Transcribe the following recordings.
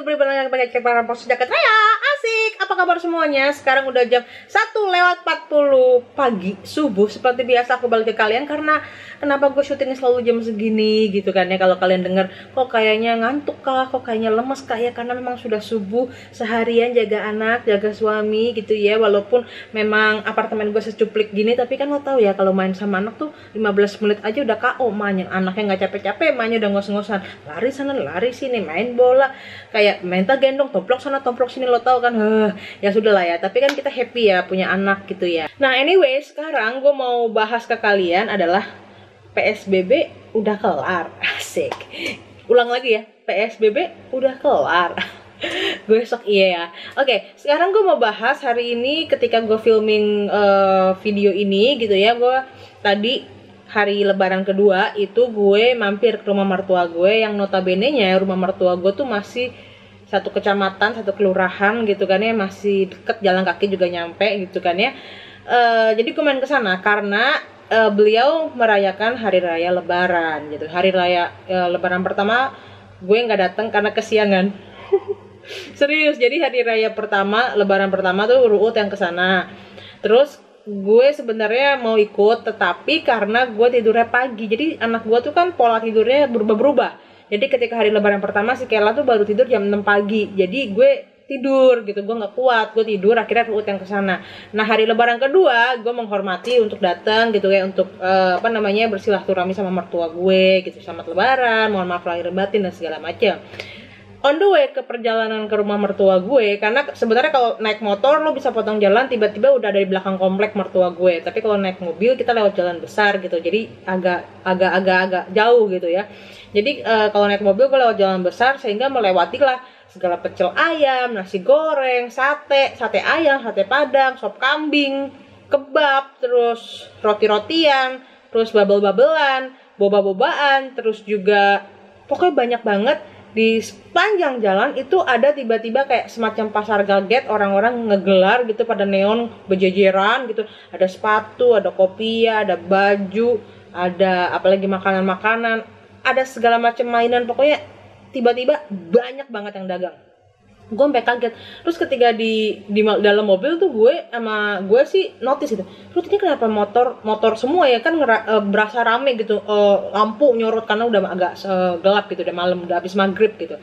youtuber banyak para pos jaket raya. Asik, apa kabar semuanya? Sekarang udah jam 1:40 pagi subuh. Seperti biasa aku balik ke kalian karena kenapa gue syutingnya selalu jam segini gitu kan ya. Kalau kalian denger kok kayaknya ngantuk kah, kok kayaknya lemes kah ya, karena memang sudah subuh seharian jaga anak, jaga suami gitu ya. Walaupun memang apartemen gue secuplik gini, tapi kan lo tahu ya kalau main sama anak tuh 15 menit aja udah KO mainnya. Anaknya nggak capek-capek, mainnya udah ngos-ngosan, lari sana lari sini, main bola kayak minta gendong, toplok sana toplok sini, lo tau kan. Ya sudah lah ya, tapi kan kita happy ya punya anak gitu ya. Nah anyway, sekarang gue mau bahas ke kalian adalah PSBB udah kelar. Asik, ulang lagi ya, PSBB udah kelar. Gue sok iya ya. Oke, sekarang gue mau bahas hari ini ketika gue filming video ini gitu ya. Gue tadi hari lebaran kedua itu gue mampir ke rumah mertua gue yang notabene nya rumah mertua gue tuh masih satu kecamatan, satu kelurahan gitu kan ya, masih deket, jalan kaki juga nyampe gitu kan ya. Jadi gue main ke sana karena beliau merayakan hari raya lebaran gitu. Hari raya lebaran pertama gue nggak datang karena kesiangan. Serius, jadi hari raya pertama, lebaran pertama tuh Ruut yang kesana. Terus gue sebenarnya mau ikut, tetapi karena gue tidurnya pagi, jadi anak gue tuh kan pola tidurnya berubah-berubah. Jadi ketika hari lebaran pertama si Kela tuh baru tidur jam 6 pagi, jadi gue tidur gitu, gue nggak kuat, gue tidur, akhirnya Ruut yang kesana. Nah hari lebaran kedua gue menghormati untuk datang gitu ya, untuk bersilaturahmi sama mertua gue gitu, selamat lebaran, mohon maaf lahir batin dan segala macam. On the way ke perjalanan ke rumah mertua gue, karena sebenarnya kalau naik motor lo bisa potong jalan, tiba-tiba udah dari belakang komplek mertua gue. Tapi kalau naik mobil kita lewat jalan besar gitu, jadi agak jauh gitu ya. Jadi kalau naik mobil gue lewat jalan besar, sehingga melewati lah segala pecel ayam, nasi goreng, sate ayam, sate padang, sop kambing, kebab, terus roti-rotian, terus babel-babelan, boba-bobaan, terus juga pokoknya banyak banget. Di sepanjang jalan itu ada tiba-tiba kayak semacam pasar gaget, orang-orang ngegelar gitu pada neon berjejeran gitu. Ada sepatu, ada kopiah, ada baju, ada apalagi makanan-makanan, ada segala macam mainan, pokoknya tiba-tiba banyak banget yang dagang. Gue sampai kaget. Terus ketika di dalam mobil tuh gue sih notice gitu. Terus ini kenapa motor semua ya kan berasa rame gitu. Lampu nyorot karena udah agak gelap gitu, udah malam, udah habis maghrib gitu.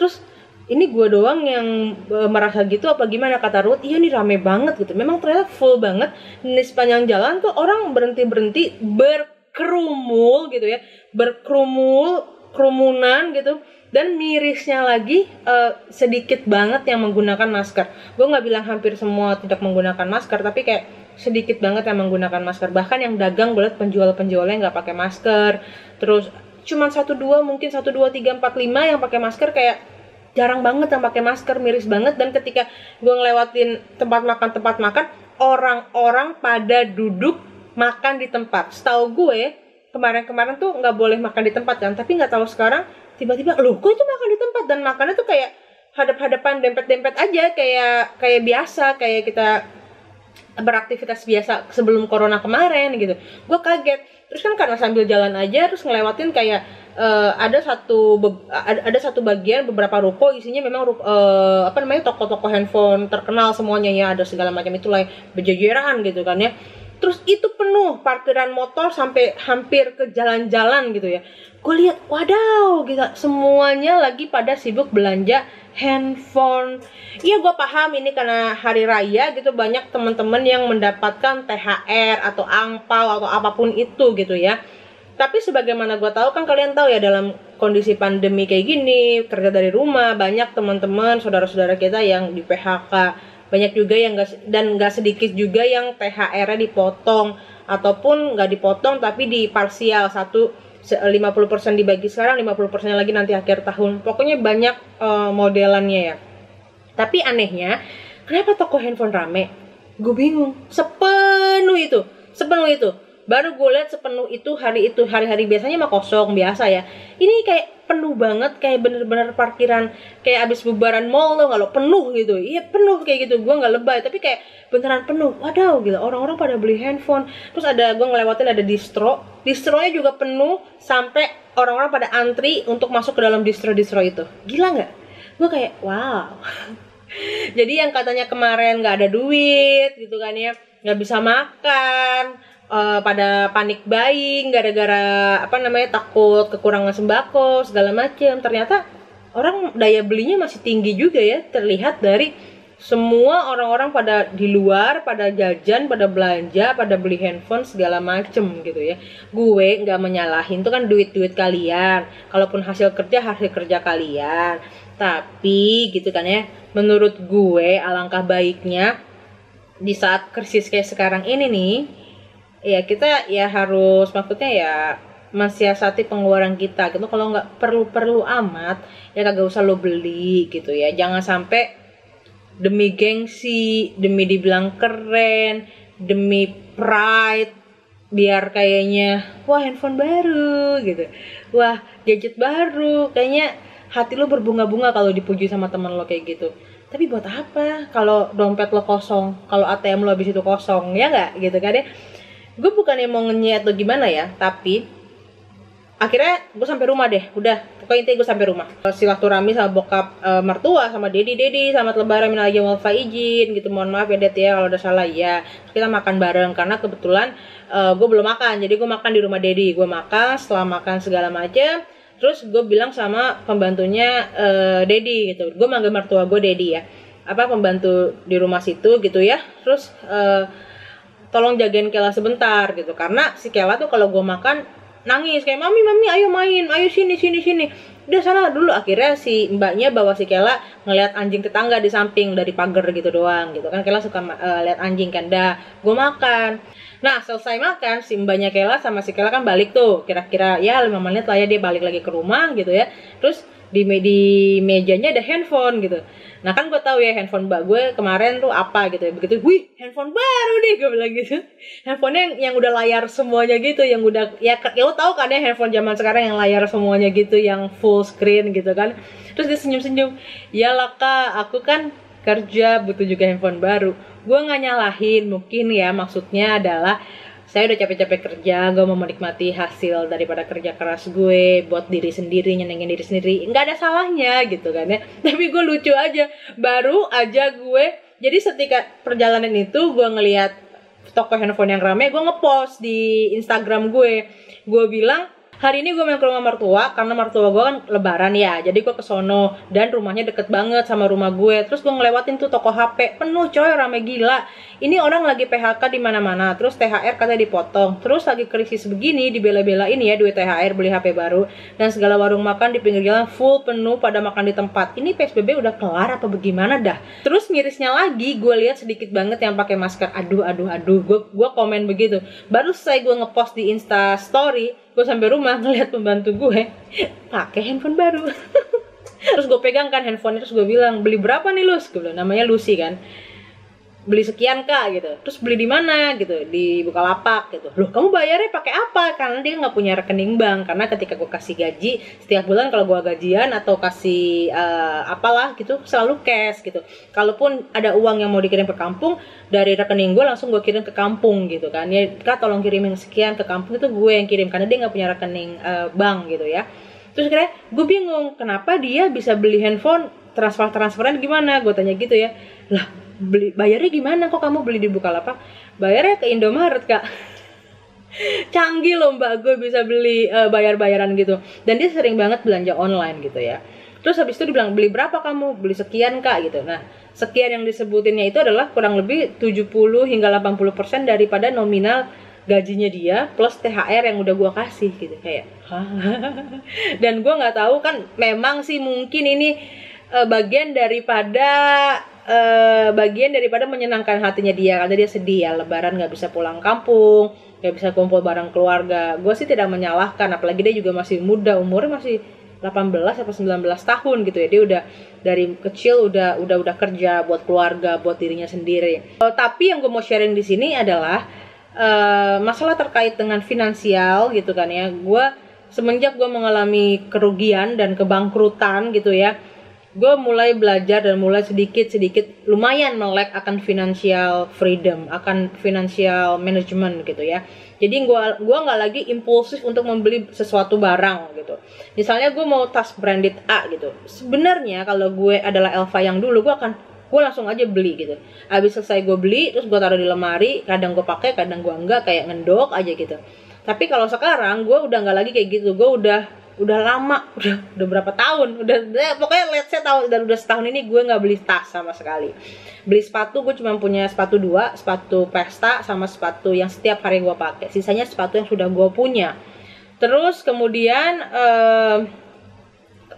Terus ini gue doang yang merasa gitu apa gimana, kata Ruth. Iya nih rame banget gitu. Memang ternyata full banget. Di sepanjang jalan tuh orang berhenti berkerumul gitu ya. Kerumunan gitu. Dan mirisnya lagi sedikit banget yang menggunakan masker. Gue nggak bilang hampir semua tidak menggunakan masker, tapi kayak sedikit banget yang menggunakan masker. Bahkan yang dagang gue liat penjual-penjualnya nggak pakai masker. Terus cuman 1, 2, mungkin 1, 2, 3, 4, 5 yang pakai masker, kayak jarang banget yang pakai masker, miris banget. Dan ketika gue ngelewatin tempat makan, orang-orang pada duduk makan di tempat. Setahu gue kemarin tuh nggak boleh makan di tempat kan, tapi nggak tahu sekarang tiba-tiba loh kok itu makan di tempat, dan makannya tuh kayak hadap-hadapan, dempet-dempet aja, kayak biasa, kayak kita beraktivitas biasa sebelum corona kemarin gitu. Gue kaget. Terus kan karena sambil jalan aja, terus ngelewatin kayak ada satu bagian beberapa ruko isinya memang toko-toko handphone terkenal semuanya ya, ada segala macam itulah berjejeran gitu kan ya. Terus itu penuh parkiran motor sampai hampir ke jalan-jalan gitu ya. Gue lihat, wadaw, gitu, semuanya lagi pada sibuk belanja handphone. Iya, gue paham ini karena hari raya gitu, banyak teman-teman yang mendapatkan THR atau angpau atau apapun itu gitu ya. Tapi sebagaimana gue tahu kan, kalian tahu ya, dalam kondisi pandemi kayak gini, kerja dari rumah, banyak teman-teman, saudara-saudara kita yang di PHK. Banyak juga yang nggak sedikit juga yang THR-nya dipotong, ataupun nggak dipotong tapi di parsial, 50% dibagi sekarang, 50% lagi nanti akhir tahun. Pokoknya banyak modelannya ya. Tapi anehnya, kenapa toko handphone rame? Gue bingung. Sepenuh itu. Baru gue lihat sepenuh itu hari-hari biasanya mah kosong biasa ya. Ini kayak penuh banget, kayak bener-bener parkiran kayak abis bubaran mall tuh, kalau penuh gitu. Iya penuh kayak gitu. Gue nggak lebay, tapi kayak beneran penuh. Wadaw, gila, orang-orang pada beli handphone. Terus gue ngelewatin ada distronya juga penuh, sampai orang-orang pada antri untuk masuk ke dalam distro itu. Gila nggak? Gue kayak wow. Jadi yang katanya kemarin nggak ada duit gitu kan ya, nggak bisa makan, pada panik buying gara-gara takut kekurangan sembako segala macam. Ternyata orang daya belinya masih tinggi juga ya, terlihat dari semua orang-orang pada di luar, pada jajan, pada belanja, pada beli handphone segala macem gitu ya. Gue nggak menyalahin, itu kan duit-duit kalian. Kalaupun hasil kerja kalian. Tapi gitu kan ya, menurut gue alangkah baiknya di saat krisis kayak sekarang ini nih, ya kita ya harus maksudnya ya mensiasati pengeluaran kita gitu. Kalau nggak perlu amat ya kagak usah lo beli gitu ya. Jangan sampai demi gengsi, demi dibilang keren, demi pride, biar kayaknya wah handphone baru gitu, wah gadget baru, kayaknya hati lo berbunga-bunga kalau dipuji sama teman lo kayak gitu. Tapi buat apa kalau dompet lo kosong, kalau ATM lo habis itu kosong, ya nggak gitu kan ya. Gue bukannya mau ngenyet atau gimana ya, tapi akhirnya gue sampai rumah deh, udah pokoknya intinya gue sampai rumah silaturahmi sama bokap mertua, sama dedi selamat lebaran minal aidin wal faizin gitu, mohon maaf ya Det ya kalau udah salah ya. Terus kita makan bareng karena kebetulan gue belum makan, jadi gue makan di rumah dedi. Gue makan, setelah makan segala macam, terus gue bilang sama pembantunya dedi gitu, gue manggil mertua gue dedi ya, pembantu di rumah situ gitu ya. Terus tolong jagain Kela sebentar gitu, karena si Kela tuh kalau gue makan nangis kayak mami ayo main, ayo sini udah sana dulu. Akhirnya si mbaknya bawa si Kela ngeliat anjing tetangga di samping dari pagar gitu doang gitu kan. Kela suka lihat anjing kan. Dah gue makan. Nah selesai makan, si mbaknya Kela sama si Kela kan balik tuh, kira-kira ya 5 menit lah ya dia balik lagi ke rumah gitu ya. Terus di mejanya ada handphone gitu. Nah kan gue tahu ya handphone mbak gue kemarin tuh apa gitu ya. Begitu, wih handphone baru nih, gue bilang gitu. Handphonenya yang udah layar semuanya gitu, yang udah ya lo tahu kan ya handphone zaman sekarang yang layar semuanya gitu, yang full screen gitu kan. Terus dia senyum-senyum, ya lah kak, aku kan kerja butuh juga handphone baru. Gue nggak nyalahin, mungkin ya maksudnya adalah saya udah capek-capek kerja, gue mau menikmati hasil daripada kerja keras gue buat diri sendiri, nyenengin diri sendiri, nggak ada salahnya gitu kan ya. Tapi gue lucu aja, baru aja gue, jadi ketika perjalanan itu gue ngelihat toko handphone yang rame, gue ngepost di Instagram gue bilang hari ini gue main ke rumah mertua karena mertua gue kan lebaran ya, jadi gue kesono dan rumahnya deket banget sama rumah gue. Terus gue ngelewatin tuh toko HP penuh coy, rame gila. Ini orang lagi PHK di mana-mana, terus THR katanya dipotong, terus lagi krisis begini dibela-belain ya duit THR beli HP baru, dan segala warung makan di pinggir jalan full penuh pada makan di tempat. Ini PSBB udah kelar apa bagaimana dah? Terus mirisnya lagi gue lihat sedikit banget yang pakai masker. Aduh, gue komen begitu. Baru selesai gue ngepost di Insta Story, gue sampai rumah ngeliat pembantu gue pakai handphone baru. Terus gue pegang kan handphone, terus gue bilang, beli berapa nih Lus? Gue bilang, namanya Lucy kan. Beli sekian kak gitu. Terus beli di mana gitu? Di Bukalapak gitu. Loh kamu bayarnya pakai apa? Karena dia nggak punya rekening bank. Karena ketika gue kasih gaji setiap bulan, kalau gue gajian atau kasih apalah gitu, selalu cash gitu. Kalaupun ada uang yang mau dikirim ke kampung, dari rekening gue langsung gue kirim ke kampung gitu kan. Ya kak tolong kirimin sekian ke kampung, itu gue yang kirim karena dia nggak punya rekening bank gitu ya. Terus akhirnya gue bingung kenapa dia bisa beli handphone transferan gimana? Gue tanya gitu ya. Lah bayarnya gimana kok kamu beli di Bukalapak? Bayarnya ke Indomaret kak. Canggih loh mbak gue bisa beli bayar-bayaran gitu. Dan dia sering banget belanja online gitu ya. Terus habis itu dibilang, beli berapa kamu? Beli sekian kak gitu. Nah sekian yang disebutinnya itu adalah kurang lebih 70 hingga 80% daripada nominal gajinya dia plus THR yang udah gue kasih gitu. Kayak dan gue nggak tahu kan, memang sih mungkin ini bagian daripada menyenangkan hatinya dia, karena dia sedih ya lebaran nggak bisa pulang kampung, nggak bisa kumpul bareng keluarga. Gue sih tidak menyalahkan, apalagi dia juga masih muda, umurnya masih 18 atau 19 tahun gitu ya. Dia udah dari kecil udah kerja buat keluarga, buat dirinya sendiri. Tapi yang gue mau sharing di sini adalah masalah terkait dengan finansial gitu kan ya. Gue semenjak gue mengalami kerugian dan kebangkrutan gitu ya, gue mulai belajar dan mulai sedikit lumayan melek akan financial freedom, akan financial management gitu ya. Jadi gua nggak lagi impulsif untuk membeli sesuatu barang gitu. Misalnya gue mau tas branded A gitu. Sebenarnya kalau gue adalah Elva yang dulu, gue langsung aja beli gitu. Abis selesai gue beli, terus gue taruh di lemari. Kadang gue pakai, kadang gue enggak, kayak ngendok aja gitu. Tapi kalau sekarang gue udah nggak lagi kayak gitu. Gue udah lama, udah berapa tahun, pokoknya let's say udah setahun ini gue nggak beli tas sama sekali. Beli sepatu, gue cuma punya sepatu 2, sepatu pesta sama sepatu yang setiap hari gue pakai. Sisanya sepatu yang sudah gue punya. Terus kemudian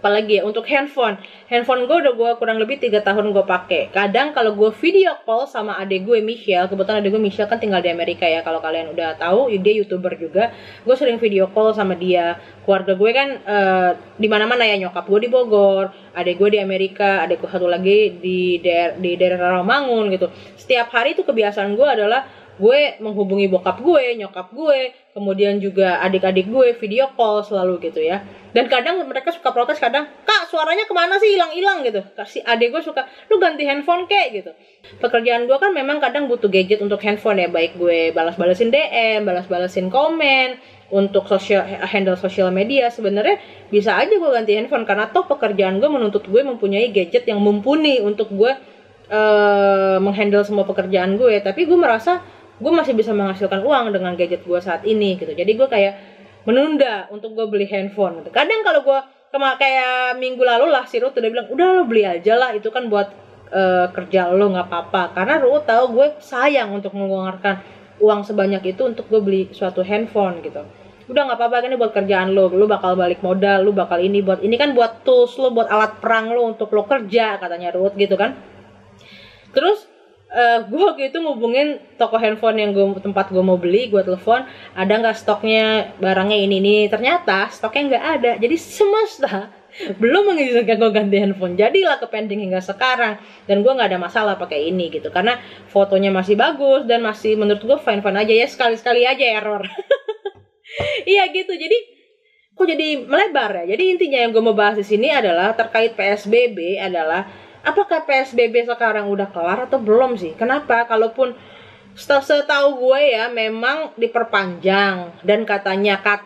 apalagi ya, untuk handphone gue udah kurang lebih 3 tahun gue pakai. Kadang kalau gue video call sama adek gue Michelle, kebetulan adek gue Michelle kan tinggal di Amerika ya, kalau kalian udah tahu dia YouTuber juga, gue sering video call sama dia. Keluarga gue kan di mana-mana ya, nyokap gue di Bogor, adek gue di Amerika, adek gue satu lagi di daerah Rawamangun gitu. Setiap hari tuh kebiasaan gue adalah gue menghubungi bokap gue, nyokap gue, kemudian juga adik-adik gue video call selalu gitu ya. Dan kadang mereka suka protes, kadang, "Kak, suaranya kemana sih, hilang-hilang gitu." Si adik gue suka, "Lu ganti handphone kek," gitu. Pekerjaan gue kan memang kadang butuh gadget untuk handphone ya, baik gue balas-balasin DM, balas-balasin komen, untuk handle sosial media. Sebenarnya bisa aja gue ganti handphone, karena toh pekerjaan gue menuntut gue mempunyai gadget yang mumpuni untuk gue menghandle semua pekerjaan gue. Tapi gue merasa gue masih bisa menghasilkan uang dengan gadget gue saat ini gitu. Jadi gue kayak menunda untuk gue beli handphone gitu. Kadang kalau gue kayak minggu lalu lah, si Ruth udah bilang, "Udah lo beli aja lah, itu kan buat kerja lo, nggak apa-apa." Karena Ruth tahu gue sayang untuk mengeluarkan uang sebanyak itu untuk gue beli suatu handphone gitu. Udah nggak apa-apa, ini buat kerjaan lo bakal balik modal, lo bakal ini kan buat tools lo, buat alat perang lo untuk lo kerja, katanya Ruth gitu kan. Terus gue waktu itu ngubungin toko handphone yang tempat gue mau beli, gue telepon, "Ada nggak stoknya barangnya ini?" Ternyata stoknya nggak ada. Jadi semesta belum mengizinkan gue ganti handphone, jadilah ke pending hingga sekarang. Dan gue nggak ada masalah pakai ini gitu, karena fotonya masih bagus dan masih menurut gue fine aja ya, sekali-sekali aja error. Iya gitu. Jadi kok jadi melebar ya. Jadi intinya yang gue mau bahas di sini adalah terkait PSBB adalah, apakah PSBB sekarang udah kelar atau belum sih? Kenapa? Kalaupun setahu gue ya memang diperpanjang, dan katanya kan,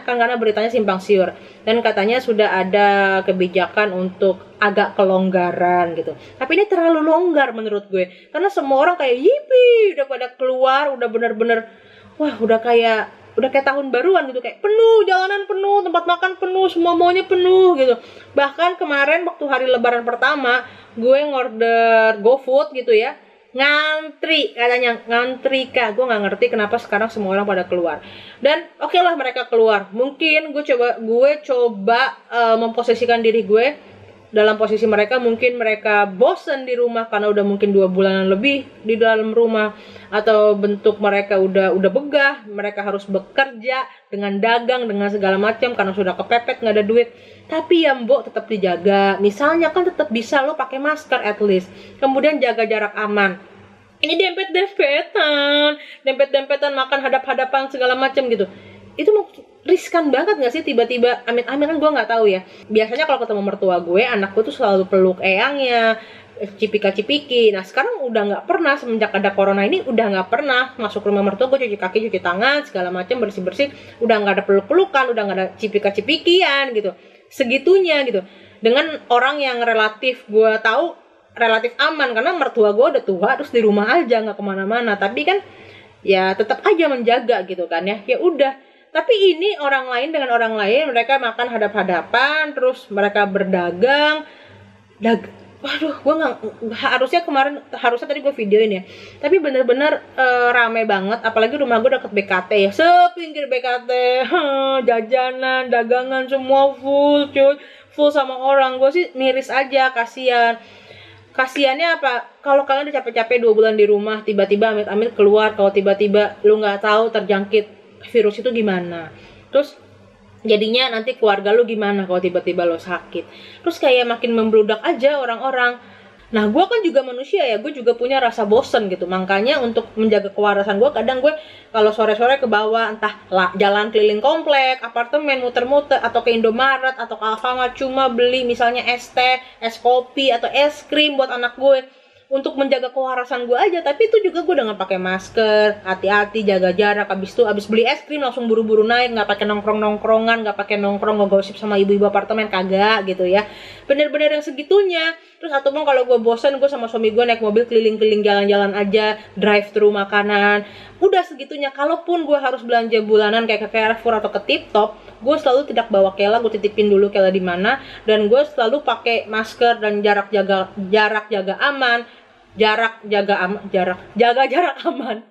karena beritanya simpang siur, dan katanya sudah ada kebijakan untuk agak kelonggaran gitu. Tapi ini terlalu longgar menurut gue, karena semua orang kayak yipi, udah pada keluar, udah bener-bener wah, udah kayak tahun baruan gitu, kayak penuh, jalanan penuh, tempat makan penuh, semua maunya penuh gitu. Bahkan kemarin waktu hari lebaran pertama, gue ngorder GoFood gitu ya, ngantri, katanya ngantri Kak. Gue nggak ngerti kenapa sekarang semua orang pada keluar. Dan oke lah mereka keluar, mungkin gue coba memposisikan diri gue dalam posisi mereka. Mungkin mereka bosen di rumah karena udah mungkin 2 bulanan lebih di dalam rumah, atau bentuk mereka udah begah, mereka harus bekerja dengan dagang, dengan segala macam karena sudah kepepet, nggak ada duit. Tapi ya mbok, tetap dijaga. Misalnya kan tetap bisa lo pakai masker at least, kemudian jaga jarak aman. Ini dempet-dempetan, makan hadap-hadapan segala macam gitu, itu riskan banget gak sih? Tiba-tiba amit-amit, kan gue nggak tahu ya. Biasanya kalau ketemu mertua gue, anak gue tuh selalu peluk eyangnya, cipika-cipiki. Nah sekarang udah nggak pernah, semenjak ada corona ini udah nggak pernah masuk rumah mertua gue, cuci kaki, cuci tangan, segala macam, bersih-bersih. Udah nggak ada peluk-pelukan, udah nggak ada cipika-cipikian gitu, segitunya gitu. Dengan orang yang relatif gue tahu relatif aman, karena mertua gue udah tua, terus di rumah aja, nggak kemana-mana. Tapi kan ya tetap aja menjaga gitu kan ya. Ya udah. Tapi ini orang lain dengan orang lain, mereka makan hadap-hadapan, terus mereka berdagang. Waduh, gue nggak, harusnya tadi gue videoin ya. Tapi bener-bener rame banget, apalagi rumah gue deket BKT ya, sepinggir BKT, jajanan, dagangan semua full cuy, full sama orang. Gue sih miris aja, kasiannya apa, kalau kalian udah capek-capek 2 bulan di rumah, tiba-tiba amit-amit keluar, kalau tiba-tiba lu nggak tahu terjangkit virus itu gimana, terus jadinya nanti keluarga lu gimana kalau tiba-tiba lo sakit. Terus kayak makin membludak aja orang-orang. Nah gue kan juga manusia ya, gue juga punya rasa bosen gitu. Makanya untuk menjaga kewarasan gue, kadang gue kalau sore-sore ke bawah, entah jalan keliling komplek, apartemen, muter-muter, atau ke Indomaret atau ke Alfamart, cuma beli misalnya es teh, es kopi, atau es krim buat anak gue. untuk menjaga kewarasan gue aja, tapi itu juga gue dengan pakai masker, hati-hati, jaga jarak. Abis beli es krim langsung buru-buru naik, nggak pakai nongkrong-nongkrongan, nggak pakai nongkrong ngegosip sama ibu-ibu apartemen, kagak gitu ya. Bener-bener yang segitunya. Terus ataupun kalau gue bosan, gue sama suami gue naik mobil keliling-keliling jalan-jalan aja, drive thru makanan, udah segitunya. Kalaupun gue harus belanja bulanan kayak ke Carrefour atau ke Tip Top, gue selalu tidak bawa Kela, gue titipin dulu Kela di mana, dan gue selalu pakai masker dan jaga aman. Jaga jarak aman.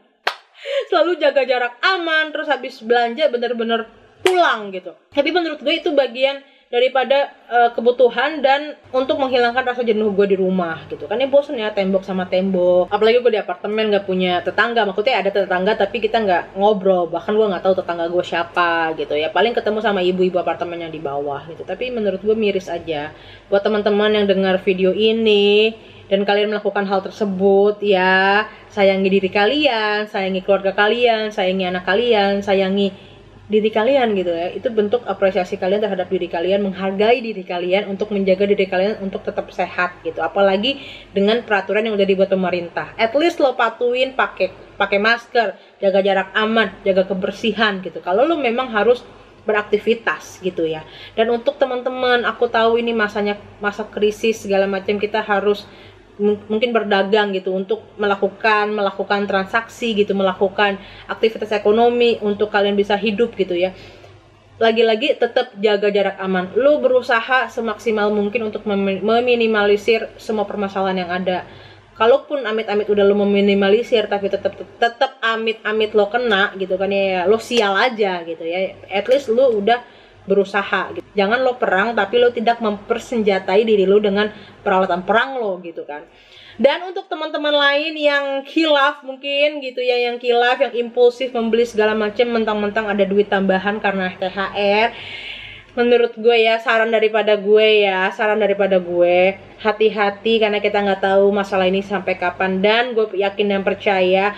Selalu jaga jarak aman. Terus habis belanja bener-bener pulang gitu. Tapi menurut gue itu bagian daripada kebutuhan dan untuk menghilangkan rasa jenuh gue di rumah gitu kan. Ya bosen ya tembok sama tembok, apalagi gue di apartemen gak punya tetangga. Maksudnya ada tetangga tapi kita nggak ngobrol, bahkan gue nggak tahu tetangga gue siapa gitu ya. Paling ketemu sama ibu-ibu apartemen yang di bawah gitu. Tapi menurut gue miris aja. Buat teman-teman yang dengar video ini dan kalian melakukan hal tersebut, ya sayangi diri kalian, sayangi keluarga kalian, sayangi anak kalian, sayangi diri kalian gitu ya. Itu bentuk apresiasi kalian terhadap diri kalian, menghargai diri kalian untuk menjaga diri kalian untuk tetap sehat gitu. Apalagi dengan peraturan yang udah dibuat pemerintah. At least lo patuhin pakai masker, jaga jarak aman, jaga kebersihan gitu. Kalau lo memang harus beraktivitas gitu ya. Dan untuk teman-teman, aku tahu ini masa krisis segala macam, kita harus mungkin berdagang gitu untuk melakukan transaksi gitu, melakukan aktivitas ekonomi untuk kalian bisa hidup gitu ya. Lagi-lagi tetap jaga jarak aman. Lu berusaha semaksimal mungkin untuk meminimalisir semua permasalahan yang ada. Kalaupun amit-amit udah lo meminimalisir tapi tetap amit-amit lo kena gitu kan ya, lo sial aja gitu ya. At least lo udah berusaha gitu. Jangan lo perang tapi lo tidak mempersenjatai diri lo dengan peralatan perang lo gitu kan. Dan untuk teman-teman lain yang khilaf mungkin gitu ya, yang khilaf, yang impulsif membeli segala macam mentang-mentang ada duit tambahan karena THR, menurut gue ya, saran daripada gue, hati-hati karena kita nggak tahu masalah ini sampai kapan. Dan gue yakin dan percaya,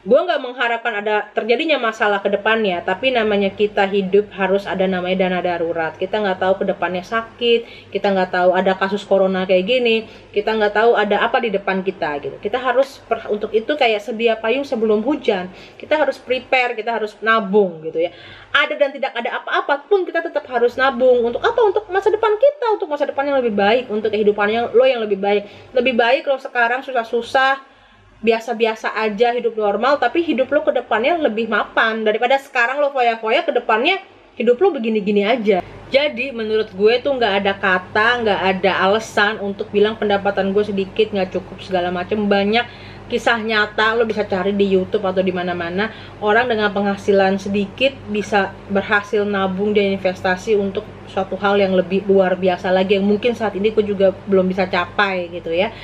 gue nggak mengharapkan ada terjadinya masalah ke depannya, tapi namanya kita hidup harus ada namanya dana darurat. Kita nggak tahu ke depannya sakit, kita nggak tahu ada kasus corona kayak gini, kita nggak tahu ada apa di depan kita gitu. Kita harus untuk itu kayak sedia payung sebelum hujan. Kita harus prepare, kita harus nabung gitu ya. Ada dan tidak ada apa-apa pun kita tetap harus nabung. Untuk apa? Untuk masa depan kita, untuk masa depan yang lebih baik, untuk kehidupannya lo yang lebih baik. Lebih baik lo sekarang susah-susah, biasa-biasa aja, hidup normal, tapi hidup lo ke depannya lebih mapan daripada sekarang lo foya-foya, ke depannya hidup lo begini-gini aja. Jadi menurut gue tuh nggak ada kata, nggak ada alasan untuk bilang pendapatan gue sedikit, nggak cukup segala macam. Banyak kisah nyata lo bisa cari di YouTube atau di mana-mana, orang dengan penghasilan sedikit bisa berhasil nabung dan investasi untuk suatu hal yang lebih luar biasa lagi, yang mungkin saat ini gue juga belum bisa capai gitu ya.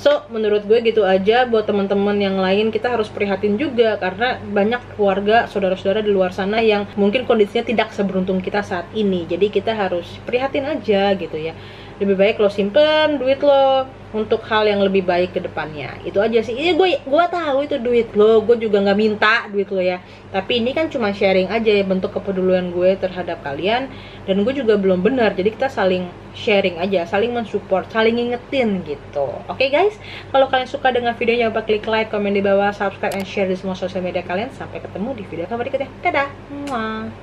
So, menurut gue gitu aja. Buat teman-teman yang lain, kita harus prihatin juga karena banyak keluarga, saudara-saudara di luar sana yang mungkin kondisinya tidak seberuntung kita saat ini. Jadi kita harus prihatin aja gitu ya. Lebih baik lo simpen duit lo untuk hal yang lebih baik ke depannya. Itu aja sih. Ini gue tahu itu duit lo, gue juga nggak minta duit lo ya. Tapi ini kan cuma sharing aja ya, bentuk kepedulian gue terhadap kalian. Dan gue juga belum benar. Jadi kita saling sharing aja, saling mensupport, saling ngingetin gitu. Oke guys, kalau kalian suka dengan videonya, jangan lupa klik like, komen di bawah, subscribe, and share di semua sosial media kalian. Sampai ketemu di video kabar berikutnya. Dadah. Muah.